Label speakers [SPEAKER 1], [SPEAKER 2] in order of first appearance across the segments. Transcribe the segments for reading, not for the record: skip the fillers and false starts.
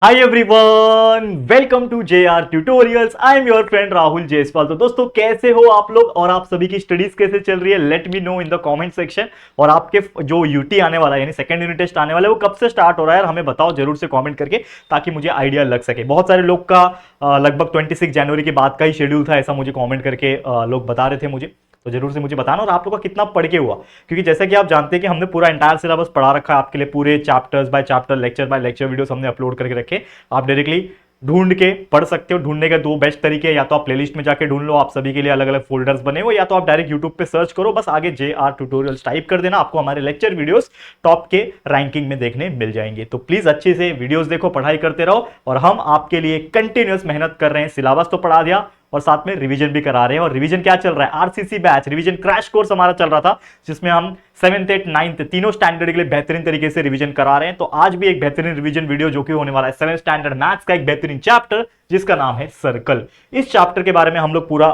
[SPEAKER 1] Hi everyone, welcome to JR tutorials. I am your friend Rahul Jaiswal. तो दोस्तों, कैसे हो आप लोग और आप सभी की स्टडीज कैसे चल रही है? Let me know in the comment section. और आपके जो यूटी आने वाला है यानी सेकंड यूनिट टेस्ट आने वाला है वो कब से स्टार्ट हो रहा है और हमें बताओ जरूर से कमेंट करके, ताकि मुझे आइडिया लग सके। बहुत सारे लोग का लगभग 26 जनवरी के बाद का ही शेड्यूल था, ऐसा मुझे कॉमेंट करके लोग बता रहे थे मुझे। तो जरूर से मुझे बताना और आप लोग का कितना पढ़ के हुआ, क्योंकि जैसा कि आप जानते हैं कि हमने पूरा एंटायर सिलेबस पढ़ा रखा है आपके लिए। पूरे chapters by chapter, lecture by lecture videos हमने अपलोड करके रखे। आप डायरेक्टली ढूंढ के पढ़ सकते हो। ढूंढने के दो बेस्ट तरीके, या तो आप प्लेलिस्ट में जाके ढूंढ लो, आप सभी के लिए अलग अलग फोल्डर्स बने हो, या तो आप डायरेक्ट यूट्यूब पे सर्च करो, बस आगे JR ट्यूटोरियल्स टाइप कर देना, आपको हमारे लेक्चर वीडियोस टॉप के रैंकिंग में देखने मिल जाएंगे। तो प्लीज अच्छे से वीडियोस देखो, पढ़ाई करते रहो, और हम आपके लिए कंटिन्यूअस मेहनत कर रहे हैं। सिलेबस तो पढ़ा दिया और साथ में रिवीजन भी करा रहे हैं। और रिवीजन क्या चल रहा है? RCC batch revision crash course हमारा चल रहा था, जिसमें हम 7th 8th 9th तीनों स्टैंडर्ड के लिए बेहतरीन तरीके से रिवीजन करा रहे हैं। तो आज भी एक बेहतरीन रिवीजन वीडियो जो कि होने वाला है 7th स्टैंडर्ड मैथ्स का एक बेहतरीन चैप्टर, जिसका नाम है सर्कल। इस चैप्टर के बारे में हम लोग पूरा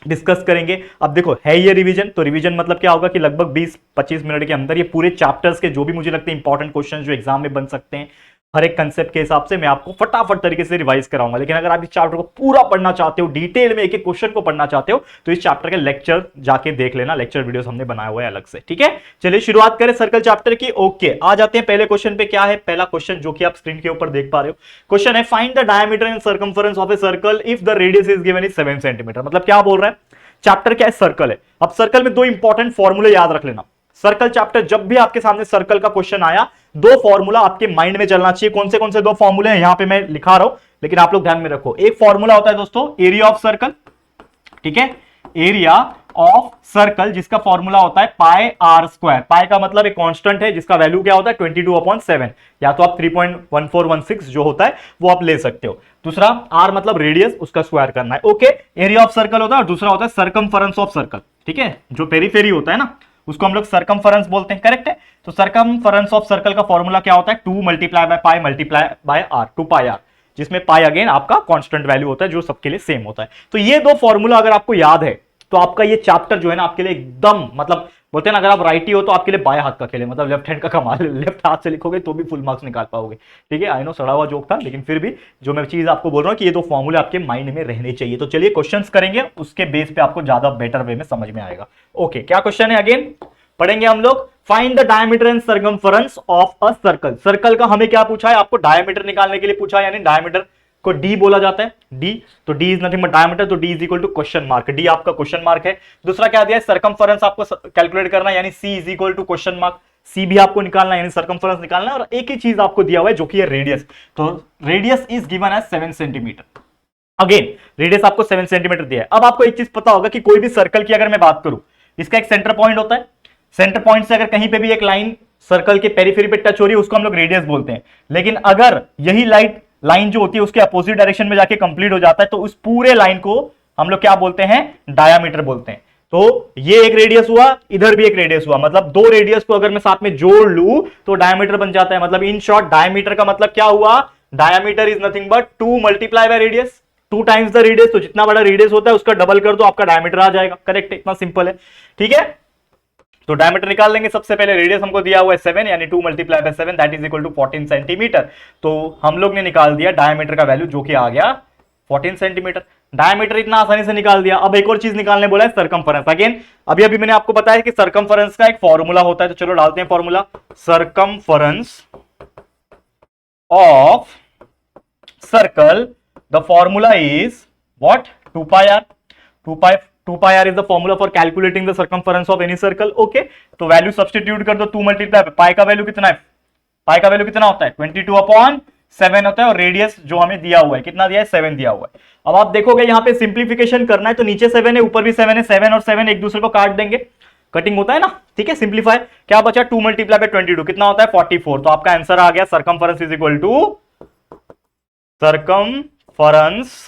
[SPEAKER 1] डिस्कस करेंगे। अब देखो, है ये रिवीजन, तो रिवीजन मतलब क्या होगा कि लगभग 20-25 मिनट के अंदर ये पूरे चैप्टर्स के जो भी मुझे लगते हैं इंपॉर्टेंट क्वेश्चन जो एग्जाम में बन सकते हैं, हर एक कंसेप्ट के हिसाब से मैं आपको फटाफट तरीके से रिवाइज कराऊंगा। लेकिन अगर आप इस चैप्टर को पूरा पढ़ना चाहते हो, डिटेल में एक एक क्वेश्चन को पढ़ना चाहते हो, तो इस चैप्टर के लेक्चर जाके देख लेना। लेक्चर वीडियोस हमने बनाए हुए हैं अलग से, ठीक है। चलिए शुरुआत करें सर्कल चैप्टर की। ओके, आ जाते हैं पहले क्वेश्चन पे। क्या है पहला क्वेश्चन जो कि आप स्क्रीन के ऊपर देख पा रहे हो? क्वेश्चन है, find the diameter and circumference of a circle if the radius is given is 7 centimetre. मतलब क्या बोल रहा है? चैप्टर क्या है? सर्कल है। अब सर्कल में दो इंपॉर्टेंट फॉर्मूले याद रख लेना। सर्कल चैप्टर जब भी आपके सामने सर्कल का क्वेश्चन आया, दो फॉर्मूला आपके माइंड में चलना चाहिए। कौन से दो फॉर्मूले हैं यहां पे मैं लिखा रहा हूं, लेकिन आप लोग ध्यान में रखो। एक फॉर्मूला होता है दोस्तों एरिया ऑफ सर्कल, ठीक है, एरिया ऑफ सर्कल, जिसका फॉर्मूला होता है पाई आर स्क्वायर। पाई का मतलब एक कांस्टेंट है जिसका वैल्यू क्या होता है 22/7, या तो आप 3.1416 जो होता है वो आप ले सकते हो। दूसरा आर मतलब रेडियस, उसका स्क्वायर करना है। ओके, एरिया ऑफ सर्कल होता है और दूसरा होता है सर्कमफरेंस ऑफ सर्कल, ठीक है। जो पेरीफेरी होता है ना, उसको हम लोग सर्कमफरेंस बोलते हैं, करेक्ट है। तो सर्कमफरेंस ऑफ सर्कल का फॉर्मूला क्या होता है? 2 multiply by pi multiply by r, 2 pi r, जिसमें पाई अगेन आपका कांस्टेंट वैल्यू होता है जो सबके लिए सेम होता है। तो ये दो फॉर्मूला अगर आपको याद है तो आपका ये चैप्टर जो है ना आपके लिए एकदम, मतलब बोलते हैं ना, अगर आप राइटी हो तो आपके लिए बाएं हाथ का खेले, मतलब लेफ्ट हैंड का कमाल। लेफ्ट हाथ से लिखोगे तो भी फुल मार्क्स निकाल पाओगे, ठीक है। आई नो सड़ा हुआ जोक था, लेकिन फिर भी जो मैं चीज आपको बोल रहा हूं कि ये दो फॉर्मूले आपके माइंड में रहने चाहिए। तो चलिए क्वेश्चंस करेंगे, उसके बेस पे आपको ज्यादा बेटर वे में समझ में आएगा। ओके, क्या क्वेश्चन है अगेन पढ़ेंगे हम लोग। Find the diameter and circumference of a circle. Circle का हमें क्या पूछा है? आपको डायमीटर निकालने के लिए पूछा है, यानी डायमीटर को डी बोला जाता है। डी, तो D is nothing but diameter, तो D is equal to question mark. D आपका क्वेश्चन मार्क है। दूसरा क्या दिया है? सर्कमफरेंस आपको कैलकुलेट करना है, यानी C is equal to question mark. C भी आपको निकालना है, यानी सर्कमफरेंस निकालना है। और एक ही चीज आपको दिया हुआ है जो कि है रेडियस। तो radius is given as 7 centimetre. अगेन रेडियस आपको 7 सेंटीमीटर दिया है। अब आपको एक चीज पता होगा कि कोई भी सर्कल की अगर मैं बात करूं, इसका एक सेंटर पॉइंट होता है। सेंटर पॉइंट से अगर कहीं पे भी एक लाइन सर्कल के पेरिफेरी पे टच हो रही है, उसको हम लोग रेडियस बोलते हैं। लेकिन अगर यही लाइन जो होती है उसके अपोजिट डायरेक्शन में जाके कंप्लीट हो जाता है, तो उस पूरे लाइन को हम लोग क्या बोलते हैं? डायामीटर बोलते हैं। तो ये एक रेडियस हुआ, इधर भी एक रेडियस हुआ, मतलब दो रेडियस को अगर मैं साथ में जोड़ लूं तो डायामीटर बन जाता है। मतलब इन शॉर्ट डायामीटर का मतलब क्या हुआ? Diameter is nothing but 2 multiply by radius, 2 times the radius. तो जितना बड़ा रेडियस होता है उसका डबल कर दो, आपका डायमीटर आ जाएगा। करेक्ट है, इतना सिंपल है, ठीक है। तो डायमीटर निकाल लेंगे। सबसे पहले रेडियस हमको दिया हुआ है 7, यानी 2 multiply by 7 that is equal to 14 centimetre. तो हम लोग ने निकाल दिया डायमीटर का वैल्यू जो कि आ गया 14 सेंटीमीटर। डायमीटर इतना आसानी से निकाल दिया। अब एक और चीज निकालने बोला है, सर्कमफरेंस। अगेन अभी मैंने आपको बताया कि सर्कमफरेंस का एक फॉर्मूला होता है, तो चलो डालते हैं formula. Circumference of circle, the formula is what? 2 pi r. 2 pi r is the formula for calculating the circumference of any circle. Okay, तो वैल्यू सब्स्टिट्यूट कर दो। 2 मल्टीप्लाई पाई का वैल्यू कितना है? पाई का वैल्यू कितना होता है? 22/7 होता है। और रेडियस जो हमें दिया हुआ है कितना दिया है? 7 दिया हुआ है। अब आप देखोगे यहाँ पे सिंप्लीफिकेशन करना है, तो नीचे 7 है, ऊपर भी 7 है। 7 और 7 एक दूसरे को काट देंगे, कटिंग होता है ना, ठीक है। सिंप्लीफाई क्या बचा? 2 मल्टीप्लाई बाय 22 कितना होता है? 44। तो आपका आंसर आ गया circumference is equal to, circumference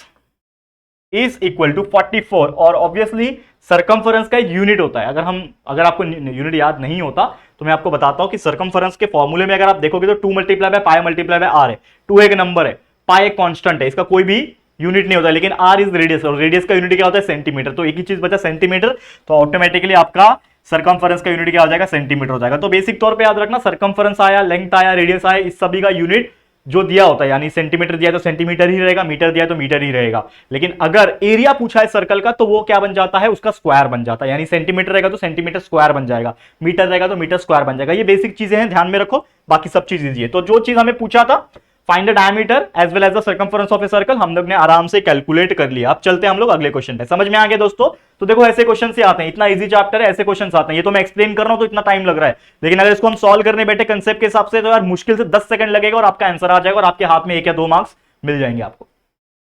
[SPEAKER 1] is equal to 44। और ऑब्वियसली सर्कमफरेंस का एक यूनिट होता है। अगर आपको यूनिट याद नहीं होता तो मैं आपको बताता हूं कि सर्कमफरेंस के फॉर्मूले में अगर आप देखोगे तो 2 multiply by pi multiply by r है। 2 एक नंबर है, पाई एक कांस्टेंट है, इसका कोई भी यूनिट नहीं होता। लेकिन आर इज रेडियस, और रेडियस का यूनिट क्या होता है? सेंटीमीटर। तो एक ही चीज बचा सेंटीमीटर, तो ऑटोमेटिकली आपका सर्कमफरेंस का यूनिट क्या हो जाएगा? सेंटीमीटर हो जाएगा। तो बेसिक तौर पे याद रखना, सर्कमफरेंस आया, लेंथ आया, रेडियस आया, इस सभी का यूनिट जो दिया होता है, यानी सेंटीमीटर दिया है तो सेंटीमीटर ही रहेगा, मीटर दिया है तो मीटर ही रहेगा। लेकिन अगर एरिया पूछा है सर्कल का तो वो क्या बन जाता है, उसका स्क्वायर बन जाता है। यानी सेंटीमीटर रहेगा तो सेंटीमीटर स्क्वायर बन जाएगा, मीटर रहेगा तो मीटर स्क्वायर बन जाएगा। ये बेसिक चीजें हैं, ध्यान में रखो, बाकी सब चीज इजी है। तो जो चीज हमें पूछा था, find the diameter as well as the circumference of a circle, हम लोग ने आराम से कैलकुलेट कर लिया। अब चलते हैं हम लोग अगले क्वेश्चन पे। समझ में आ गया दोस्तों? तो देखो ऐसे क्वेश्चन से आते हैं, इतना इजी चैप्टर है, ऐसे क्वेश्चन आते हैं। ये तो मैं एक्सप्लेन कर रहा हूं तो इतना टाइम लग रहा है, लेकिन अगर इसको हम सॉल्व करने बैठे कंसेप्ट के हिसाब से तो यार मुश्किल से 10 सेकंड लगेगा और आपका आंसर आ जाएगा और आपके हाथ में 1 या 2 मार्क्स मिल जाएंगे आपको।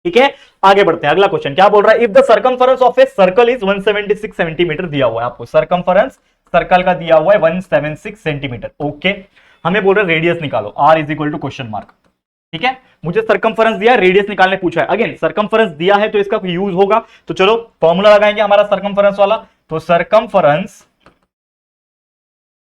[SPEAKER 1] ठीक है, आगे बढ़ते हैं। अगला क्वेश्चन क्या बोल रहा है, if the circumference of a circle is 176 centimetre दिया हुआ है आपको, सर्कमफरेंस सर्कल का दिया हुआ है 176 सेंटीमीटर। ओके, हमें बोल रहा है रेडियस निकालो, r is equal to question mark. ठीक है, मुझे सर्कमफरेंस दिया, रेडियस निकालने पूछा है। अगेन सर्कमफरेंस दिया है तो इसका कोई यूज होगा, तो चलो फॉर्मूला लगाएंगे हमारा सर्कमफरेंस वाला। तो सर्कमफरेंस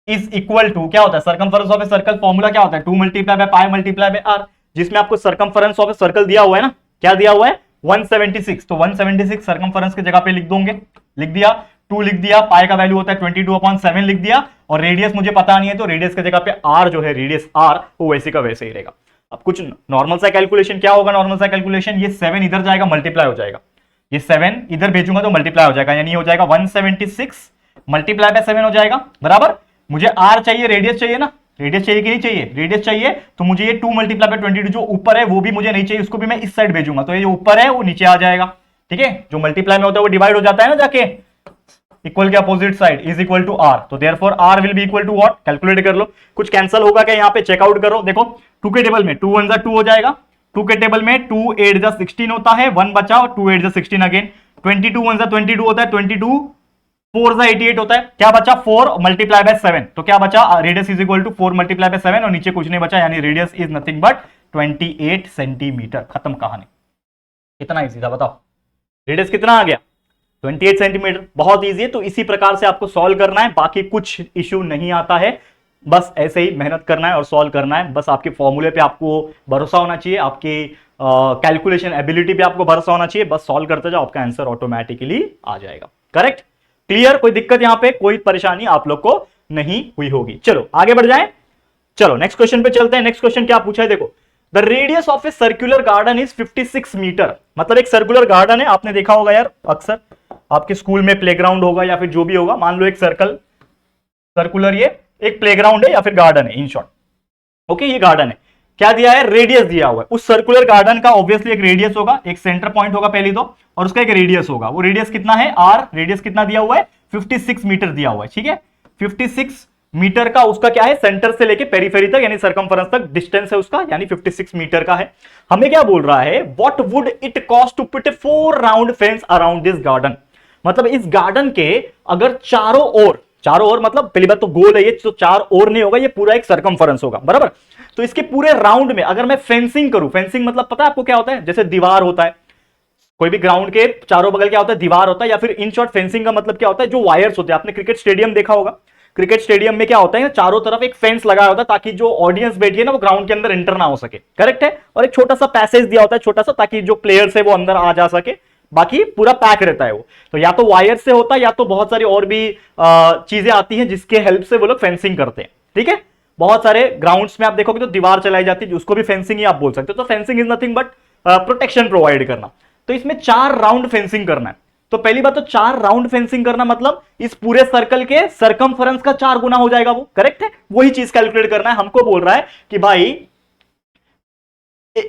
[SPEAKER 1] इज इक्वल टू, क्या होता है circumference of a circle, formula क्या होता है 2 multiply by pi multiply by r, जिसमें आपको सर्कमफरेंस ऑफ ए सर्कल दिया हुआ है ना, क्या दिया हुआ है 176, तो 176 सर्कमफरेंस की जगह पे लिख दोगे, लिख दिया, 2 लिख दिया, पाई का वैल्यू होता है 22/7 लिख दिया, और रेडियस मुझे पता नहीं है तो रेडियस की जगह पे आर जो है, रेडियस आर वो वैसे का वैसे ही रहेगा। अब कुछ नॉर्मल सा कैलकुलेशन, क्या होगा नॉर्मल सा कैलकुलेशन, ये 7 इधर जाएगा मल्टीप्लाई हो जाएगा, ये 7 इधर भेजूंगा तो मल्टीप्लाई हो जाएगा, यानी हो जाएगा 176 मल्टीप्लाई बाय 7 हो जाएगा बराबर। मुझे आर चाहिए, रेडियस चाहिए ना, रेडियस चाहिए कि नहीं चाहिए, रेडियस चाहिए, तो मुझे ये 2 मल्टीप्लाई बाय 22 जो ऊपर है वो भी मुझे नहीं चाहिए, उसको भी मैं इस साइड भेजूंगा, तो ये जो ऊपर है वो नीचे आ जाएगा। ठीक है, जो मल्टीप्लाई में होता है वो डिवाइड हो जाता है ना जाके, इक्वल के opposite side is equal to R, तो therefore R will be equal to what, calculate कर लो, कुछ कैंसिल होगा क्या यहाँ पे, चेकआउट करो। देखो 2 के टेबल में 2 1 2 हो जाएगा, 2 के टेबल में 2 8 16 होता है, 1 बचा और 2 8 16 अगेन, 22 1 22 होता है, 22 4 88 होता है, क्या बचा 4 मल्टीप्लाई बाय 7, तो क्या बचा radius is equal to 4 multiply by 7 और नीचे कुछ नहीं बचा, यानी radius is nothing but 28 centimetre. खत्म कहानी, कितना इजी था बताओ, रेडियस कितना आ गया 28 सेंटीमीटर, बहुत इजी है। तो इसी प्रकार से आपको सॉल्व करना है, बाकी कुछ इश्यू नहीं आता है, बस ऐसे ही मेहनत करना है और सॉल्व करना है। बस आपके फॉर्मूले पे आपको भरोसा होना चाहिए, आपकी कैलकुलेशन एबिलिटी पे आपको भरोसा होना चाहिए, बस सॉल्व करते जाओ, आपका आंसर ऑटोमेटिकली आ जाएगा। करेक्ट, क्लियर, कोई दिक्कत यहां पे, कोई परेशानी आप लोग को नहीं हुई होगी। चलो आगे बढ़ जाएं, चलो नेक्स्ट क्वेश्चन पे चलते हैं। नेक्स्ट क्वेश्चन क्या पूछा है, देखो the radius of a circular garden is 56 metre, मतलब एक सर्कुलर गार्डन है, आपने देखा होगा यार अक्सर आपके स्कूल में प्लेग्राउंड होगा या फिर जो भी होगा, मान लो एक सर्कुलर ये एक प्लेग्राउंड है या फिर गार्डन है इन शॉर्ट। ओके, ये गार्डन है, क्या दिया है रेडियस दिया हुआ है, उस सर्कुलर गार्डन का ऑब्वियसली एक रेडियस होगा, एक सेंटर पॉइंट होगा पहले तो, और उसका एक रेडियस होगा, वो रेडियस कितना है आर, रेडियस कितना दिया हुआ है 56 मीटर दिया हुआ है। ठीक है, 56 मीटर का उसका क्या है, सेंटर से लेके पेरीफेरी तक यानी सर्कमफरेंस तक डिस्टेंस है उसका, यानी 56 मीटर का है। हमें क्या बोल रहा है, what would it cost to put 4 round fence around this garden, मतलब इस गार्डन के अगर चारों ओर मतलब पहली बात तो गोल है ये, तो 4 ओर नहीं होगा, ये पूरा एक सर्कमफरेंस होगा बराबर। तो इसके पूरे राउंड में अगर मैं फेंसिंग करूं, फेंसिंग मतलब पता है आपको क्या होता है, जैसे दीवार होता है, कोई भी ग्राउंड के चारों बगल क्या होता है दीवार होता है, या फिर इन शॉर्ट फेंसिंग का मतलब क्या होता है, जो वायर्स होते हैं, आपने क्रिकेट स्टेडियम देखा होगा, क्रिकेट स्टेडियम में क्या होता है चारों तरफ एक फेंस लगाया होता है ताकि जो ऑडियंस बैठी है ना वो ग्राउंड के अंदर एंटर ना हो सके, करेक्ट है, और एक छोटा सा पैसेज दिया होता है छोटा सा, ताकि जो प्लेयर्स है वो अंदर आ जा सके, बाकी पूरा पैक रहता है वो। तो या तो वायर से होता है या तो बहुत सारी और भी चीजें आती हैं जिसके हेल्प से वो लोग फेंसिंग करते हैं। ठीक है, बहुत सारे ग्राउंड्स में आप देखोगे तो दीवार चलाई जाती है, उसको भी फेंसिंग ही आप बोल सकते हो। तो fencing is nothing but protection provide करना। तो इसमें 4 राउंड फेंसिंग करना है, तो पहली बात तो 4 राउंड फेंसिंग करना मतलब इस पूरे सर्कल के सर्कमफरेंस का 4 गुना हो जाएगा वो, करेक्ट है, वही चीज कैलकुलेट करना है। हमको बोल रहा है कि भाई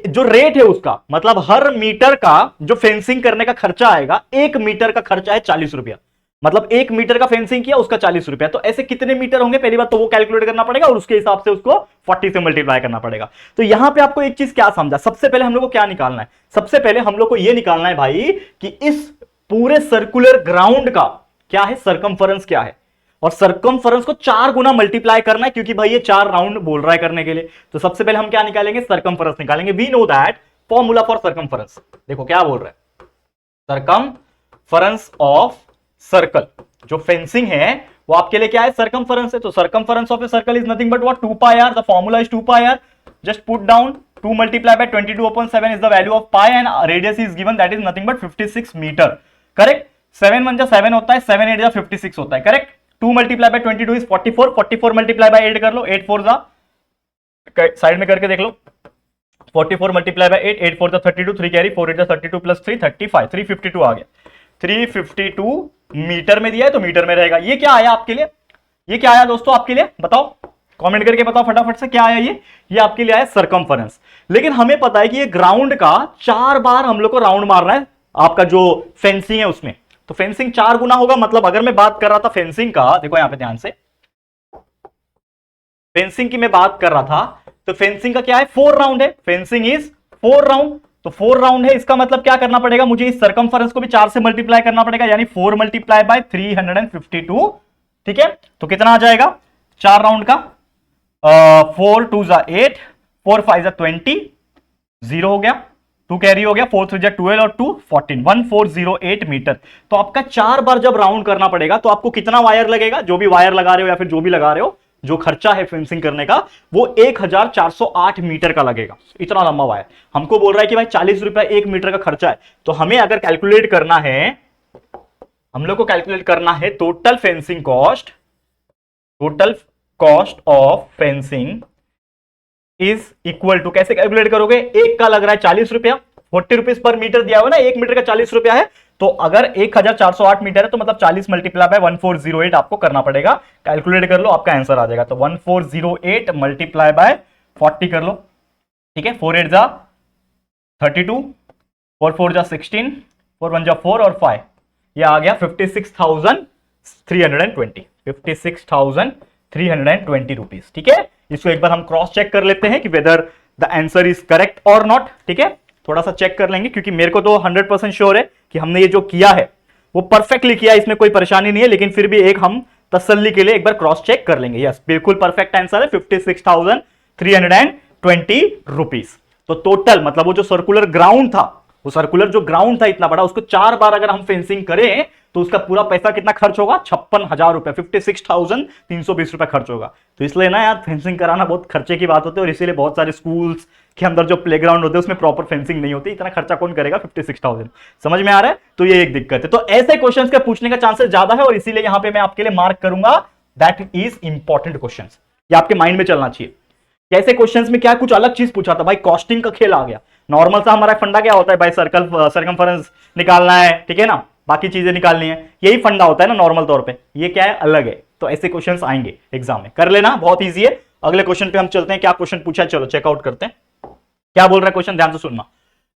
[SPEAKER 1] जो रेट है उसका मतलब हर मीटर का जो फेंसिंग करने का खर्चा आएगा, 1 मीटर का खर्चा है 40 रुपया, मतलब 1 मीटर का फेंसिंग किया उसका 40 रुपया। तो ऐसे कितने मीटर होंगे पहली बात तो वो कैलकुलेट करना पड़ेगा और उसके हिसाब से उसको 40 से मल्टीप्लाई करना पड़ेगा। तो यहां पे आपको एक चीज क्या समझा, सबसे पहले हम लोग को क्या निकालना है, सबसे पहले हम लोग को यह निकालना है भाई कि इस पूरे सर्कुलर ग्राउंड का क्या है सर्कमफरेंस क्या है, और सर्कमफरेंस को 4 गुना मल्टीप्लाई करना है, क्योंकि भाई ये 4 राउंड बोल रहा है करने के लिए। तो सबसे पहले हम क्या निकालेंगे, सर्कमफरेंस निकालेंगे। We know that formula for circumference, देखो क्या बोल रहा है, सर्कमफरेंस ऑफ सर्कल, जो फेंसिंग है वो आपके लिए क्या है सर्कमफरेंस है। तो circumference of a circle is nothing but what 2 pi r, the formula is 2 pi r, just put down 2 multiply by 22/7 is the value of pi and radius is given, that is nothing but 56 metre, correct. 7 1 7 होता है, 7 8 56 होता है, correct. 2 multiply bye 22 is 44, 44 multiply by 8 कर लो, 8 4 side में करके देख लो, 44 multiply by 8, 8 4 the 32, 3 carry, 4 8 the 32 plus 3 35, 352 आ गया। 352 metre में दिया है तो मीटर में रहेगा। ये क्या आया आपके लिए, ये क्या आया दोस्तों आपके लिए, बताओ कमेंट करके बताओ फटाफट से क्या आया। ये आपके लिए आया सरकमफरेंस। लेकिन हमें पता है कि ये ग्राउंड का 4 बार हम लोग को राउंड मारना है आपका जो फेंसिंग है उसमें, तो फेंसिंग 4 गुना होगा। मतलब अगर मैं बात कर रहा था फेंसिंग का, देखो यहां पे ध्यान से, फेंसिंग की मैं बात कर रहा था, तो फेंसिंग का क्या है, 4 राउंड है, फेंसिंग इज 4 राउंड, तो 4 राउंड है। इसका मतलब क्या करना पड़ेगा मुझे, इस सरकमफरेंस को भी 4 से मल्टीप्लाई करना पड़ेगा, यानी 4 मल्टीप्लाई बाय 352, ठीक है। तो कितना आ जाएगा 4 राउंड का, 4 2 जा 8, 4 5 जा 20, 0 हो गया, 2 कैरी हो गया, 4 3 जा 12 और 2 14, 1408 मीटर। तो आपका 4 बार जब राउंड करना पड़ेगा तो आपको कितना वायर लगेगा, जो भी वायर लगा रहे हो या फिर जो भी लगा रहे हो, जो खर्चा है फेंसिंग करने का वो 1408 मीटर का लगेगा। इतना लंबा वायर हमको बोल रहा है कि भाई 40 रुपया 1 मीटर का खर्चा है। तो हमें अगर कैलकुलेट करना है, हम लोग को कैलकुलेट करना है total fencing cost, total cost of fencing is equal to, कैसे कैलकुलेट करोगे, एक का लग रहा है 40 रुपया, 40 रुपीज पर मीटर दिया हुआ ना, 1 मीटर का 40 रुपया है, तो अगर 1408 मीटर है तो मतलब 40 मल्टीप्लाई बाय 1408 आपको करना पड़ेगा। कैलकुलेट कर लो, आपका आंसर आ जाएगा। तो 1408 मल्टीप्लाई बाय 40 कर लो, ठीक है। 4 8 जा 32, 4 4 जा 16, 4 1 जा 4 और 5, ये आ गया 56,320, 56,320 रुपीज, ठीक है। इसको एक बार हम क्रॉस चेक कर लेते हैं कि whether the answer is correct और नॉट, ठीक है। थोड़ा सा चेक कर लेंगे क्योंकि मेरे को तो 100% श्योर है कि हमने ये जो किया है वो परफेक्टली किया, इसमें कोई परेशानी नहीं है, लेकिन फिर भी एक हम तसल्ली के लिए एक बार क्रॉस चेक कर लेंगे। यस, बिल्कुल परफेक्ट आंसर है 56,320 रुपीज। तो टोटल मतलब वो जो सर्कुलर ग्राउंड था, वो सर्कुलर जो ग्राउंड था इतना बड़ा, उसको 4 बार अगर हम फेंसिंग करें तो उसका पूरा पैसा कितना खर्च होगा, 56,000 रुपए, 56,320 रुपए खर्च होगा। तो इसलिए ना यार फेंसिंग कराना बहुत खर्चे की बात होती है, और इसीलिए बहुत सारे स्कूल्स के अंदर जो प्लेग्राउंड होते हैं उसमें प्रॉपर फेंसिंग नहीं होती। इतना खर्चा कौन करेगा 56,000, समझ में आ रहा है। तो ये एक दिक्कत है। तो ऐसे क्वेश्चंस के पूछने का चांसेस ज्यादा है, और इसीलिए यहां पे मैं आपके लिए मार्क करूंगा दैट इज इंपॉर्टेंट क्वेश्चंस। ये आपके माइंड में चलना चाहिए। कैसे क्वेश्चंस में क्या कुछ अलग चीज पूछा था भाई, कॉस्टिंग का खेल आ गया। नॉर्मल सा हमारा फंडा क्या होता है भाई, सरकमफरेंस निकालना है, ठीक है ना, बाकी चीजें निकालनी है, यही फंडा होता है ना नॉर्मल तौर पे। ये क्या है, अलग है। तो ऐसे क्वेश्चंस आएंगे एग्जाम में, कर लेना, बहुत ईजी है। अगले क्वेश्चन पे हम चलते हैं। क्या क्वेश्चन पूछा है, चलो चेकआउट करते हैं क्या बोल रहा है क्वेश्चन, ध्यान से सुनना।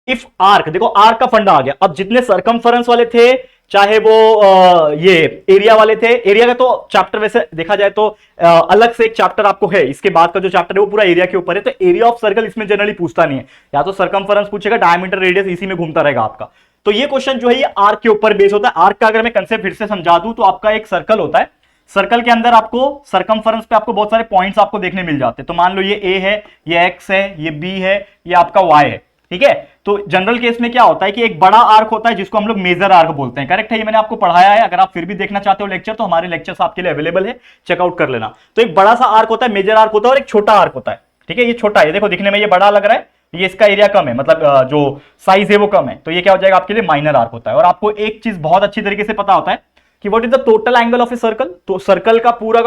[SPEAKER 1] इफ आर्क, देखो आर्क का फंडा आ गया। अब जितने सरकमफरेंस वाले थे, चाहे वो ये एरिया वाले थे, एरिया का तो चैप्टर वैसे देखा जाए तो अलग से एक चैप्टर आपको है, इसके बाद का जो चैप्टर है वो पूरा एरिया के ऊपर है। तो एरिया ऑफ सर्कल इसमें जनरली पूछता नहीं है, या तो सरकमफरेंस पूछेगा, डायमीटर रेडियस इसी में घूमता रहेगा आपका। तो ये क्वेश्चन जो है ये आर्क के ऊपर बेस होता है। आर्क का अगर मैं कंसेप्ट फिर से समझा दूं तो आपका एक सर्कल होता है, सर्कल के अंदर आपको सर्कमफरेंस पे आपको बहुत सारे पॉइंट्स आपको देखने मिल जाते हैं। तो मान लो ये ए है, ये एक्स है, ये बी है, ये आपका वाई है, ठीक है। तो जनरल केस में क्या होता है कि एक बड़ा आर्क होता है जिसको हम लोग मेजर आर्क बोलते हैं, करेक्ट है, ये मैंने आपको पढ़ाया है। अगर आप फिर भी देखना चाहते हो लेक्चर तो हमारे लेक्चर्स आपके लिए अवेलेबल है, चेकआउट कर लेना। तो एक बड़ा सा आर्क होता है, मेजर आर्क होता है, और एक छोटा आर्क होता है, ठीक है। ये छोटा है, देखो दिखने में ये बड़ा लग रहा है, ये इसका एरिया कम है, मतलब जो साइज है वो कम है, तो ये क्या हो जाएगा आपके लिए माइनर आर्क होता है। और आपको एक चीज बहुत अच्छी तरीके से पता होता है कि what is the total angle of a circle. तो सर्कल का पूरा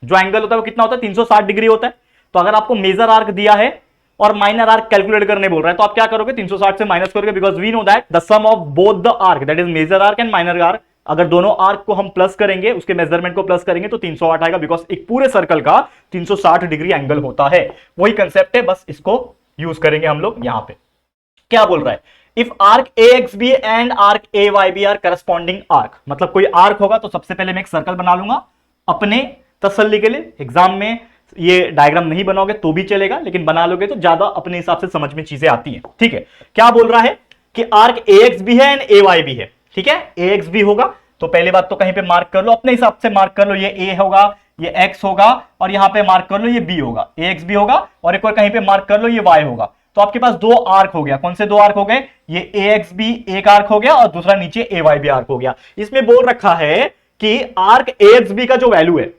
[SPEAKER 1] जो एंगल होता है वो कितना होता है, 360 डिग्री होता है। तो अगर आपको मेजर आर्क दिया है और माइनर आर्क कैलकुलेट करने बोल रहा है तो आप क्या करोगे, 360 से माइनस करोगे, because we know that the sum of both the arc, that is major arc and minor arc, अगर दोनों आर्क को हम प्लस करेंगे, उसके मेजरमेंट को प्लस करेंगे तो 308 आएगा, बिकॉज एक पूरे सर्कल का 360 डिग्री एंगल होता है। वही कंसेप्ट है, बस इसको यूज करेंगे हम लोग यहां पे। क्या बोल रहा है, if arc AXB and arc AYB are corresponding arc, मतलब कोई आर्क होगा तो सबसे पहले मैं एक सर्कल बना लूंगा अपने तसल्ली के लिए। एग्जाम में ये डायग्राम नहीं बनाओगे तो भी चलेगा, लेकिन बना लोगे तो ज्यादा अपने हिसाब से समझ में चीजें आती हैं, ठीक है। क्या बोल रहा है कि आर्क AXB है एंड AYB है, ठीक है। AXB होगा तो पहले बात तो कहीं पे मार्क कर लो, अपने हिसाब से मार्क कर लो, ये A होगा, ये X होगा, और यहां पे मार्क कर लो ये B होगा, AXB होगा, और एक और कहीं पे मार्क कर लो ये Y होगा। तो आपके पास 2 आर्क हो गया। कौन से 2 आर्क हो गए, ये AXB एक आर्क हो गया और दूसरा नीचे AYB आर्क हो गया। इसमें बोल रखा है कि आर्क AXB का जो वैल्यू है,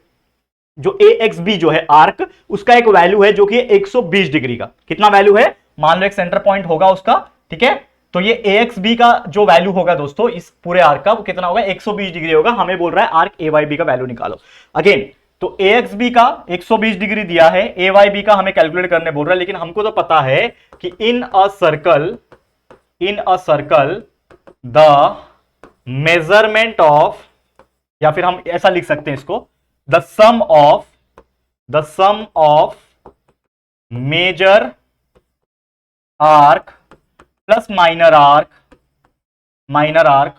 [SPEAKER 1] जो AXB जो है आर्क, उसका एक वैल्यू है जो कि 120 डिग्री का। कितना वैल्यू है, मान लो एक सेंटर पॉइंट होगा उसका, ठीक है। तो ये AXB का जो वैल्यू होगा दोस्तों इस पूरे आर्क का, वो कितना होगा, 120 डिग्री होगा। हमें बोल रहा है आर्क AYB का वैल्यू निकालो। अगेन तो ए एक्स बी का 120 डिग्री दिया है, ए वाई बी का हमें कैलकुलेट करने बोल रहा है, लेकिन हमको तो पता है कि in a circle the measurement of, या फिर हम ऐसा लिख सकते हैं इसको, the sum of major arc plus minor arc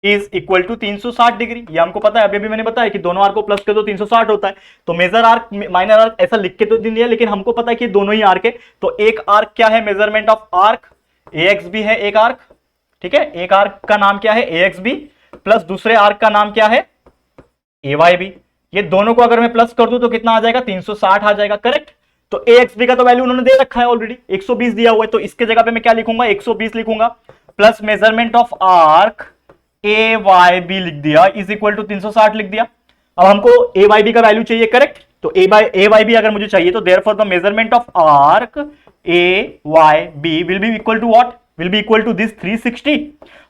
[SPEAKER 1] is equal to 360 degree. ये हमको पता है, अभी भी मैंने बताया कि दोनों आर्क को प्लस कर दो 360 होता है। तो मेजर आर्क माइनर आर्क ऐसा लिख के तो नहीं दिया, लेकिन हमको पता है कि दोनों ही आर्क है। तो एक आर्क क्या है, measurement of arc A X B है एक आर्क, ठीक है। एक आर्क का नाम क्या है, ए एक्स बी, प्लस दूसरे आर्क का नाम क्या है, ए वाई बी। ये दोनों को अगर मैं प्लस कर दूं तो कितना आ जाएगा, 360 आ जाएगा, करेक्ट। तो ए एक्स बी का तो वैल्यू उन्होंने दे रखा है ऑलरेडी, 120 दिया हुआ है, तो इसके जगह पे मैं क्या लिखूंगा, 120 लिखूंगा, plus measurement of arc A Y B लिख दिया, इज इक्वल टू 360 लिख दिया। अब हमको ए वाई बी का वैल्यू चाहिए, करेक्ट। तो ए वाई बी अगर मुझे चाहिए तो therefore the measurement of arc A Y B will be equal to what, will be equal to this 360,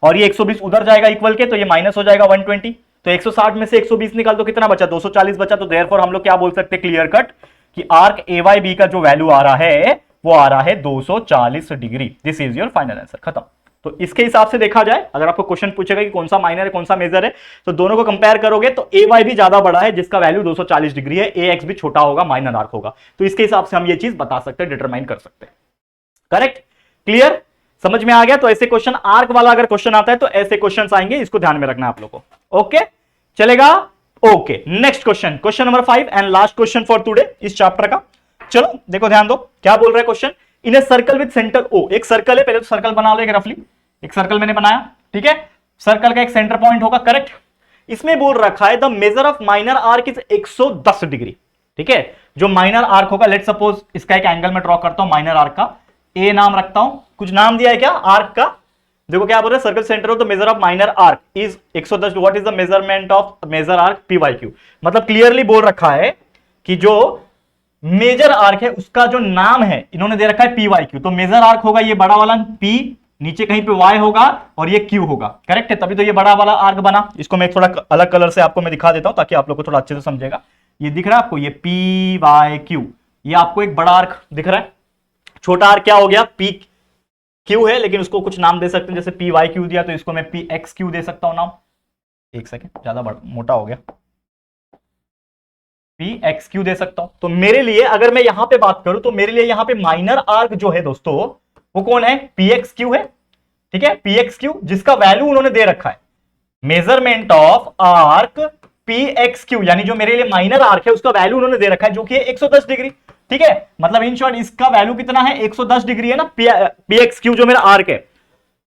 [SPEAKER 1] और ये 120 उधर जाएगा इक्वल के, तो ये माइनस हो जाएगा 120। तो 160 में से 120 निकाल तो कितना बचा, 240 बचा। तो देयरफॉर हम लोग क्या बोल सकते हैं, क्लियर कट, कि आर्क ए वाई बी का जो वैल्यू आ रहा है वो आ रहा है 240 degree. This is your final answer, खत्म। तो इसके हिसाब से देखा जाए, अगर आपको क्वेश्चन पूछेगा कि कौन सा माइनर है कौन सा मेजर है, तो दोनों को कंपेयर करोगे तो ए वाई भी ज्यादा बड़ा है, जिसका वैल्यू 240 डिग्री है, ए एक्स भी छोटा होगा, माइनर आर्क होगा। तो इसके हिसाब से हम ये चीज बता सकते हैं, डिटरमाइन कर सकते हैं, करेक्ट, क्लियर, समझ में आ गया। तो ऐसे क्वेश्चन, आर्क वाला अगर क्वेश्चन आता है तो ऐसे क्वेश्चन आएंगे, इसको ध्यान में रखना है आप लोगों को, ओके, चलेगा, okay. Next question, question number 5 and last question for today इस चैप्टर का। चलो देखो, ध्यान दो, क्या बोल रहा है क्वेश्चन, in a circle with centre O. एक सर्कल है, पहले तो सर्कल बना लो एक रफली, एक सर्कल मैंने बनाया, ठीक है। सर्कल का एक सेंटर पॉइंट होगा, करेक्ट। इसमें बोल रखा है the major of minor arc is 110 degree, ठीक है। जो माइनर आर्क होगा, लेट सपोज इसका एक एंगल मैं ड्रॉ करता हूं माइनर आर्क का, ए नाम रखता हूं, कुछ नाम दिया है क्या आर्क का, देखो क्या बोल रहे हैं, circle centre of the major of minor arc is 110, what is the measurement of major arc P Y Q. मतलब क्लियरली बोल रखा है कि जो मेजर आर्क है उसका जो नाम है इन्होंने दे रखा है पी वाई क्यू। तो मेजर आर्क होगा ये बड़ा वाला पी, नीचे कहीं पे वाई होगा और ये क्यू होगा, करेक्ट है। तभी तो ये बड़ा वाला आर्क बना। इसको मैं थोड़ा अलग कलर से आपको मैं दिखा देता हूं ताकि आप लोग को थोड़ा अच्छे से समझेगा। ये दिख रहा है आपको, ये पी वाई क्यू, ये आपको एक बड़ा आर्क दिख रहा है। छोटा आर्क क्या हो गया, पी क्यू है, लेकिन उसको कुछ नाम दे सकते हैं, जैसे पी वाई क्यू दिया तो इसको मैं पी एक्स क्यू दे सकता हूं नाम। एक सेकेंड, ज्यादा मोटा हो गया, पी एक्स क्यू दे सकता हूं। तो मेरे लिए अगर मैं यहां पे बात करूं तो मेरे लिए यहां पे माइनर आर्क जो है दोस्तों वो कौन है, पी एक्स क्यू है, ठीक है, पी एक्स क्यू, जिसका वैल्यू उन्होंने दे रखा है measurement of arc P X Q, यानी जो मेरे लिए माइनर आर्क है उसका वैल्यू उन्होंने दे रखा है जो कि है 110 डिग्री, ठीक है। मतलब इन शॉर्ट इसका वैल्यू कितना है, 110 डिग्री है ना, पी एक्स क्यू जो मेरा आर्क है,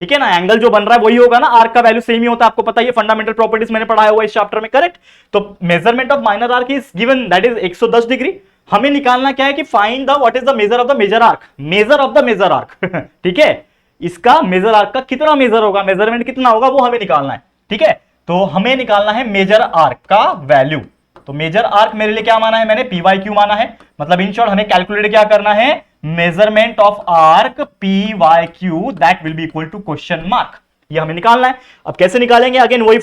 [SPEAKER 1] ठीक है ना। एंगल जो बन रहा है वही होगा ना, आर्क का वैल्यू सेम ही होता है, आपको पता है, फंडामेंटल प्रॉपर्टीज मैंने पढ़ाया हुआ इस चैप्टर में, करेक्ट। तो measurement of minor arc is given, that is 110 degree. हमें निकालना क्या है कि find the what is the major of the major arc, major of the major arc ठीक है। इसका मेजर आर्क का कितना मेजर होगा, मेजरमेंट कितना होगा वो हमें निकालना है, ठीक है। तो हमें निकालना है मेजर आर्क का वैल्यू। तो मेजर आर्क मेरे लिए क्या माना है मैंने, पी वाई क्यू माना है। मतलब इन शॉर्ट हमें कैलकुलेट क्या करना है, measurement of arc P Y Q, that will be equal to question mark, ये हमें निकालना है। अब कैसे निकालेंगे, अगेन वही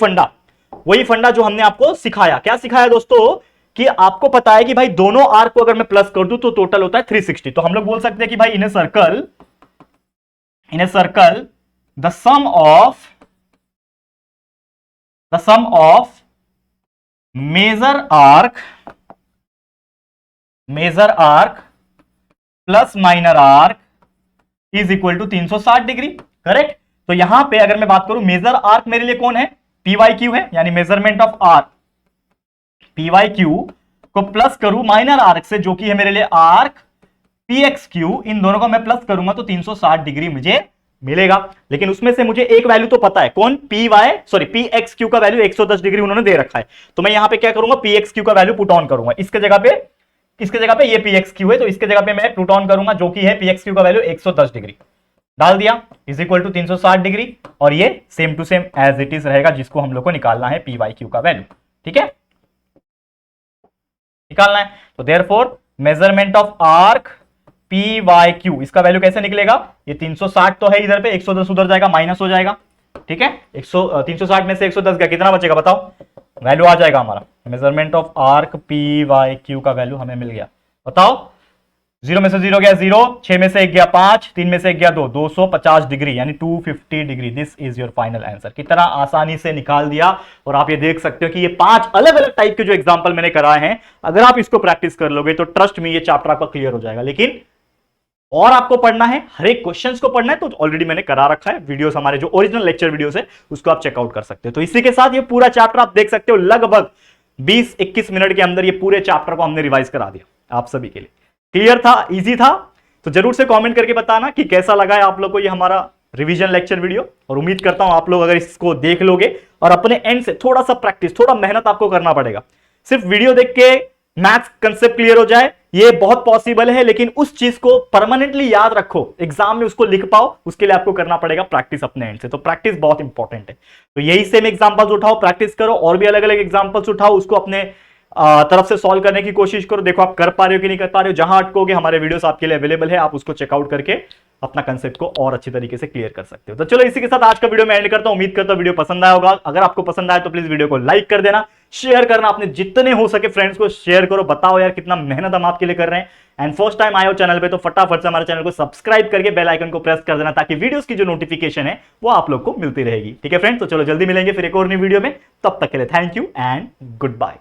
[SPEAKER 1] फंडा जो हमने आपको सिखाया। क्या सिखाया दोस्तों, कि आपको पता है कि भाई दोनों आर्क को अगर मैं प्लस कर दूं तो टोटल होता है 360। तो हम लोग बोल सकते हैं कि भाई in a circle the sum of major arc plus minor arc is equal to 360 degree, correct. तो यहां पे अगर मैं बात करूं, मेजर आर्क मेरे लिए कौन है, पी वाई क्यू है, यानी measurement of arc P Y Q को प्लस करूं माइनर आर्क से जो कि है मेरे लिए आर्क पी एक्स क्यू, इन दोनों को मैं प्लस करूंगा तो 360 डिग्री मुझे मिलेगा। लेकिन उसमें से मुझे एक वैल्यू तो पता है, कौन, पी एक्स क्यू का वैल्यू 110 डिग्री उन्होंने दे रखा है। तो मैं यहां पे क्या करूंगा, पी एक्स क्यू का वैल्यू पुट ऑन करूंगा। इसके जगह पे ये पी एक्स क्यू है, तो इसके जगह पे मैं पुट ऑन करूंगा जो कि है पी एक्स क्यू का वैल्यू 110 डिग्री डाल दिया, इज इक्वल टू 360 डिग्री, और ये same to same as it is रहेगा, जिसको हम लोग को निकालना है पी वाई क्यू का वैल्यू, ठीक है, निकालना है। तो therefore measurement of arc P Y Q, इसका वैल्यू कैसे निकलेगा, ये 360 तो है इधर पे, 110 उधर जाएगा, माइनस हो जाएगा, ठीक है। 360 में से 110 का कितना बचेगा बताओ, वैल्यू आ जाएगा हमारा measurement of arc P Y Q का वैल्यू हमें मिल गया। बताओ, 0 में से 0 गया 0, 6 में से 1 गया 5, 3 में से 1 गया 2, 250 डिग्री यानी 250 degree. This is your final answer. कितना आसानी से निकाल दिया। और आप ये देख सकते हो कि ये 5 अलग अलग टाइप के जो एग्जांपल मैंने कराए हैं, अगर आप इसको प्रैक्टिस कर लोगे तो ट्रस्ट में ये चैप्टर आपका क्लियर हो जाएगा। लेकिन और आपको पढ़ना है, हर एक क्वेश्चंस को पढ़ना है, तो ऑलरेडी मैंने करा रखा है वीडियोस, हमारे जो ओरिजिनल लेक्चर वीडियोस है उसको आप चेकआउट कर सकते हो। तो इसी के साथ ये पूरा चैप्टर आप देख सकते हो, लगभग 20-21 मिनट के अंदर ये पूरे चैप्टर को हमने रिवाइज करा दिया आप सभी के लिए। क्लियर था, इजी था? तो जरूर से कमेंट करके बताना कि कैसा लगा है आप लोग को ये हमारा रिवीजन लेक्चर वीडियो। और उम्मीद करता हूं आप लोग अगर इसको देख लोगे और अपने एंड से थोड़ा सा प्रैक्टिस, थोड़ा मेहनत आपको करना पड़ेगा। सिर्फ वीडियो देख के मैथ्स कंसेप्ट क्लियर हो जाए ये बहुत पॉसिबल है, लेकिन उस चीज को परमानेंटली याद रखो, एग्जाम में उसको लिख पाओ, उसके लिए आपको करना पड़ेगा प्रैक्टिस अपने एंड से। तो प्रैक्टिस बहुत इंपॉर्टेंट है। तो यही सेम एग्जांपल्स उठाओ, प्रैक्टिस करो, और भी अलग अलग एग्जांपल्स उठाओ, उसको अपने तरफ से सॉल्व करने की कोशिश करो। देखो आप कर पा रहे हो कि नहीं कर पा रहे हो। जहां अटकोगे हमारे वीडियोस आपके लिए अवेलेबल है, आप उसको चेकआउट करके अपना कंसेप्ट को और अच्छी तरीके से क्लियर कर सकते हो। तो चलो इसी के साथ आज का वीडियो मैं एंड करता हूं। उम्मीद करता हूं वीडियो पसंद आया होगा। अगर आपको पसंद आया तो प्लीज वीडियो को लाइक कर देना, शेयर करना, अपने जितने हो सके फ्रेंड्स को शेयर करो। बताओ यार कितना मेहनत हम आपके लिए कर रहे हैं। एंड फर्स्ट टाइम आए हो चैनल पे तो फटाफट से हमारे चैनल को सब्सक्राइब करके बेल आइकन को प्रेस कर देना, ताकि वीडियोस की जो नोटिफिकेशन है वो आप लोग को मिलती रहेगी। ठीक है फ्रेंड्स, तो चलो जल्दी मिलेंगे फिर एक और नई वीडियो में। तब तक के लिए thank you and good bye.